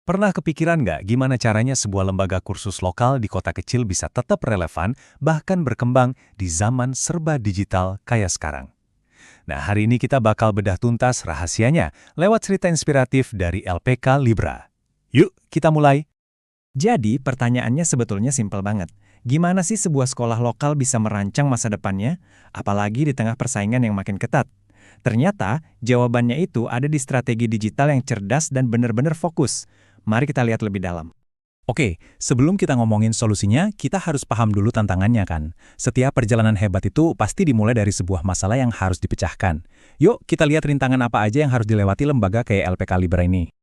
Pernah kepikiran nggak gimana caranya sebuah lembaga kursus lokal di kota kecil bisa tetap relevan, bahkan berkembang di zaman serba digital kayak sekarang? Nah, hari ini kita bakal bedah tuntas rahasianya lewat cerita inspiratif dari LPK Libra. Yuk, kita mulai. Jadi, pertanyaannya sebetulnya simpel banget. Gimana sih sebuah sekolah lokal bisa merancang masa depannya, apalagi di tengah persaingan yang makin ketat? Ternyata, jawabannya itu ada di strategi digital yang cerdas dan benar-benar fokus. Mari kita lihat lebih dalam. Oke, sebelum kita ngomongin solusinya, kita harus paham dulu tantangannya kan. Setiap perjalanan hebat itu pasti dimulai dari sebuah masalah yang harus dipecahkan. Yuk, kita lihat rintangan apa aja yang harus dilewati lembaga kayak LPK Libra ini.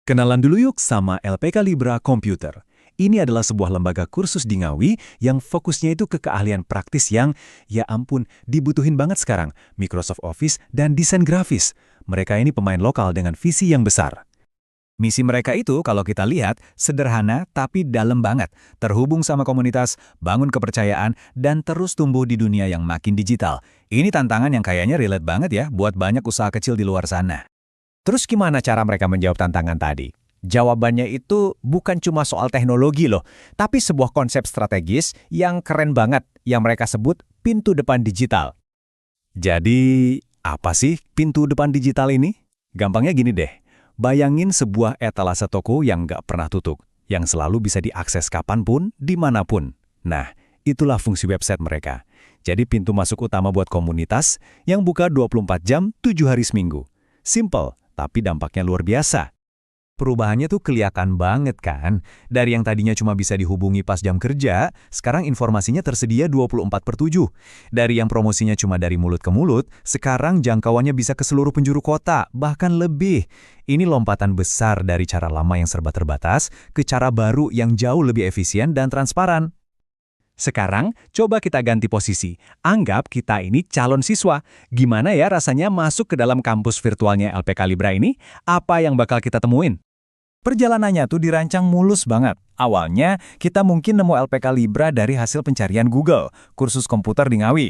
Kenalan dulu yuk sama LPK Libra Computer. Ini adalah sebuah lembaga kursus di Ngawi yang fokusnya itu ke keahlian praktis yang, ya ampun, dibutuhin banget sekarang. Microsoft Office dan desain grafis. Mereka ini pemain lokal dengan visi yang besar. Misi mereka itu kalau kita lihat sederhana tapi dalam banget. Terhubung sama komunitas, bangun kepercayaan, dan terus tumbuh di dunia yang makin digital. Ini tantangan yang kayaknya relate banget ya buat banyak usaha kecil di luar sana. Terus gimana cara mereka menjawab tantangan tadi? Jawabannya itu bukan cuma soal teknologi loh, tapi sebuah konsep strategis yang keren banget yang mereka sebut pintu depan digital. Jadi, apa sih pintu depan digital ini? Gampangnya gini deh. Bayangin sebuah etalase toko yang nggak pernah tutup, yang selalu bisa diakses kapanpun, dimanapun. Nah, itulah fungsi website mereka. Jadi pintu masuk utama buat komunitas yang buka 24 jam, 7 hari seminggu. Simple, tapi dampaknya luar biasa. Perubahannya tuh kelihatan banget kan? Dari yang tadinya cuma bisa dihubungi pas jam kerja, sekarang informasinya tersedia 24/7. Dari yang promosinya cuma dari mulut ke mulut, sekarang jangkauannya bisa ke seluruh penjuru kota, bahkan lebih. Ini lompatan besar dari cara lama yang serba terbatas ke cara baru yang jauh lebih efisien dan transparan. Sekarang, coba kita ganti posisi. Anggap kita ini calon siswa. Gimana ya rasanya masuk ke dalam kampus virtualnya LPK Libra ini? Apa yang bakal kita temuin? Perjalanannya tuh dirancang mulus banget. Awalnya, kita mungkin nemu LPK Libra dari hasil pencarian Google, kursus komputer di Ngawi.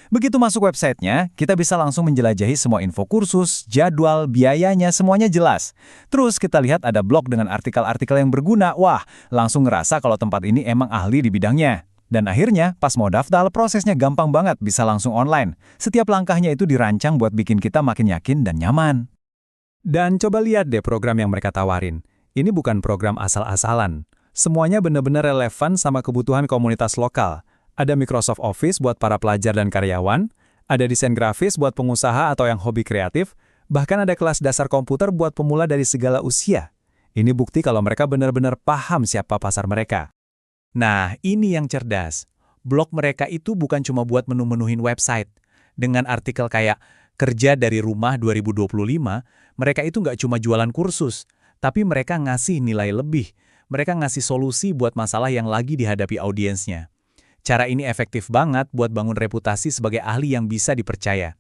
Begitu masuk websitenya, kita bisa langsung menjelajahi semua info kursus, jadwal, biayanya, semuanya jelas. Terus kita lihat ada blog dengan artikel-artikel yang berguna. Wah, langsung ngerasa kalau tempat ini emang ahli di bidangnya. Dan akhirnya, pas mau daftar, prosesnya gampang banget, bisa langsung online. Setiap langkahnya itu dirancang buat bikin kita makin yakin dan nyaman. Dan coba lihat deh program yang mereka tawarin. Ini bukan program asal-asalan. Semuanya benar-benar relevan sama kebutuhan komunitas lokal. Ada Microsoft Office buat para pelajar dan karyawan, ada desain grafis buat pengusaha atau yang hobi kreatif, bahkan ada kelas dasar komputer buat pemula dari segala usia. Ini bukti kalau mereka benar-benar paham siapa pasar mereka. Nah, ini yang cerdas. Blog mereka itu bukan cuma buat menu-menuhin website. Dengan artikel kayak Kerja dari Rumah 2025, mereka itu nggak cuma jualan kursus, tapi mereka ngasih nilai lebih. Mereka ngasih solusi buat masalah yang lagi dihadapi audiensnya. Cara ini efektif banget buat bangun reputasi sebagai ahli yang bisa dipercaya.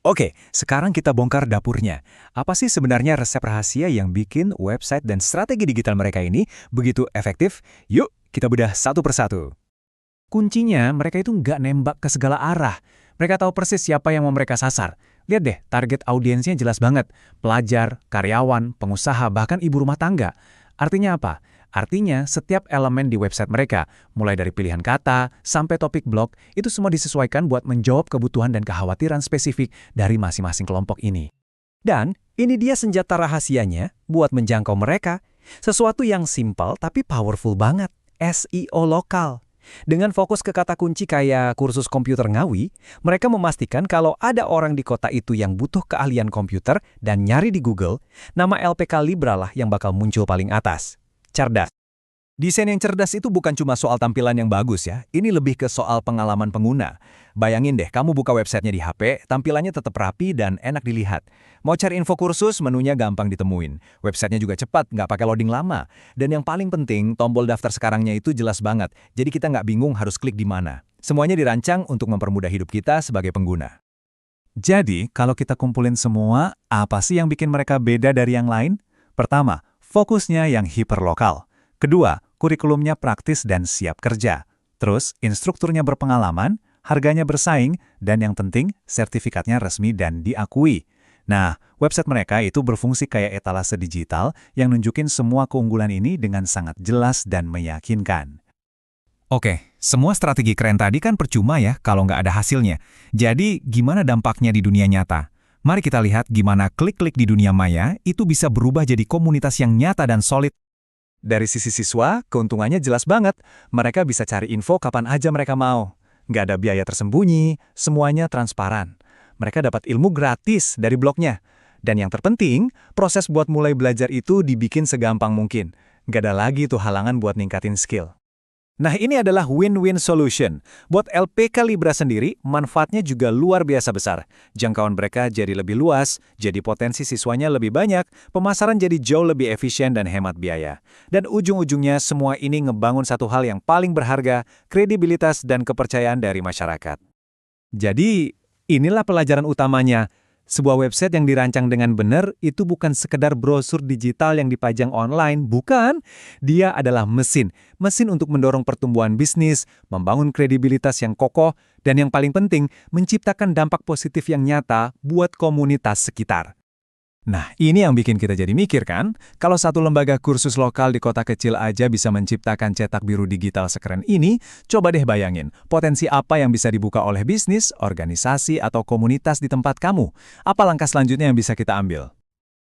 Oke, sekarang kita bongkar dapurnya. Apa sih sebenarnya resep rahasia yang bikin website dan strategi digital mereka ini begitu efektif? Yuk, kita bedah satu persatu. Kuncinya, mereka itu nggak nembak ke segala arah. Mereka tahu persis siapa yang mau mereka sasar. Lihat deh, target audiensnya jelas banget. Pelajar, karyawan, pengusaha, bahkan ibu rumah tangga. Artinya apa? Artinya, setiap elemen di website mereka, mulai dari pilihan kata sampai topik blog, itu semua disesuaikan buat menjawab kebutuhan dan kekhawatiran spesifik dari masing-masing kelompok ini. Dan, ini dia senjata rahasianya buat menjangkau mereka. Sesuatu yang simple tapi powerful banget. SEO lokal. Dengan fokus ke kata kunci kayak kursus komputer Ngawi, mereka memastikan kalau ada orang di kota itu yang butuh keahlian komputer dan nyari di Google, nama LPK Libra lah yang bakal muncul paling atas. Cerdas. Desain yang cerdas itu bukan cuma soal tampilan yang bagus ya, ini lebih ke soal pengalaman pengguna. Bayangin deh, kamu buka websitenya di HP, tampilannya tetap rapi dan enak dilihat. Mau cari info kursus, menunya gampang ditemuin. Websitenya juga cepat, nggak pakai loading lama. Dan yang paling penting, tombol daftar sekarangnya itu jelas banget, jadi kita nggak bingung harus klik di mana. Semuanya dirancang untuk mempermudah hidup kita sebagai pengguna. Jadi, kalau kita kumpulin semua, apa sih yang bikin mereka beda dari yang lain? Pertama, fokusnya yang hiperlokal. Kedua, kurikulumnya praktis dan siap kerja. Terus, instrukturnya berpengalaman, harganya bersaing, dan yang penting, sertifikatnya resmi dan diakui. Nah, website mereka itu berfungsi kayak etalase digital yang nunjukin semua keunggulan ini dengan sangat jelas dan meyakinkan. Oke, semua strategi keren tadi kan percuma ya kalau nggak ada hasilnya. Jadi, gimana dampaknya di dunia nyata? Mari kita lihat gimana klik-klik di dunia maya itu bisa berubah jadi komunitas yang nyata dan solid. Dari sisi siswa, keuntungannya jelas banget. Mereka bisa cari info kapan aja mereka mau. Nggak ada biaya tersembunyi, semuanya transparan. Mereka dapat ilmu gratis dari blognya. Dan yang terpenting, proses buat mulai belajar itu dibikin segampang mungkin. Nggak ada lagi tuh halangan buat ningkatin skill. Nah, ini adalah win-win solution. Buat LPK Libra sendiri, manfaatnya juga luar biasa besar. Jangkauan mereka jadi lebih luas, jadi potensi siswanya lebih banyak, pemasaran jadi jauh lebih efisien dan hemat biaya. Dan ujung-ujungnya semua ini ngebangun satu hal yang paling berharga, kredibilitas dan kepercayaan dari masyarakat. Jadi, inilah pelajaran utamanya. Sebuah website yang dirancang dengan benar itu bukan sekedar brosur digital yang dipajang online, bukan. Dia adalah mesin untuk mendorong pertumbuhan bisnis, membangun kredibilitas yang kokoh, dan yang paling penting, menciptakan dampak positif yang nyata buat komunitas sekitar. Nah, ini yang bikin kita jadi mikir kan, kalau satu lembaga kursus lokal di kota kecil aja bisa menciptakan cetak biru digital sekeren ini, coba deh bayangin, potensi apa yang bisa dibuka oleh bisnis, organisasi, atau komunitas di tempat kamu. Apa langkah selanjutnya yang bisa kita ambil?